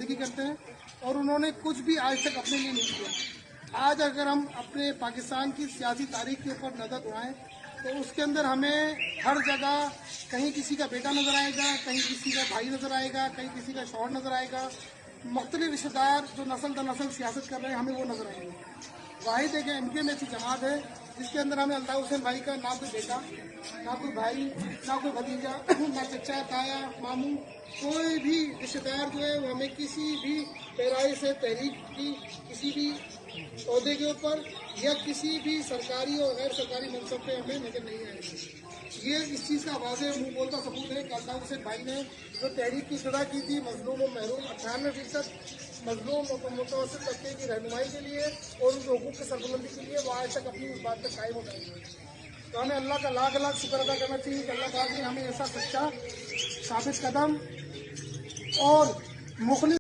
زندگی کرتے ہیں اور انہوں نے کچھ بھی آج تک اپنے لیے نہیں کیا۔ آج اگر ہم اپنے پاکستان کی سیاسی تاریخ کے اوپر نظر دوڑائیں تو اس کے اندر ہمیں ہر جگہ کہیں کسی کا بیٹا نظر آئے گا، کہیں کسی کا بھائی نظر آئے گا، کہیں کسی کا شوہر نظر آئے گا، مختلف رشتہ دار جو نسل در نسل سیاست کر رہے ہیں ہمیں وہ نظر آئیں گے۔ واحد ایک ایم کیو ایم ایسی جماعت ہے جس کے اندر ہمیں الطاف حسین بھائی کا نہ کوئی بیٹا، نہ کوئی بھائی، نہ کوئی بھتیجا، نہ چچا، تایا، ماموں، کوئی بھی رشتہ دار جو ہے وہ ہمیں کسی بھی پیرائی سے تحریک کی کسی بھی عہدے کے اوپر یا کسی بھی سرکاری اور غیر سرکاری منصب پہ ہمیں نظر نہیں آئے گی۔ یہ اس چیز کا واضح منہ بولتا ثبوت ہے کہ الطاف حسین بھائی نے جو تحریک کی ابتدا کی تھی مظلوم و محروم 98% مظلوم و متوسط طبقے کی رہنمائی کے لیے اور ان کے حقوق کی سربلندی کے لیے وہ آج تک اپنی اس بات پہ قائم ہو گئے ہیں۔ تو ہمیں اللہ کا لاکھ لاکھ شکر ادا کرنا چاہیے کہ اللہ تعالیٰ نے ہمیں ایسا سچا ثابت قدم اور مخلص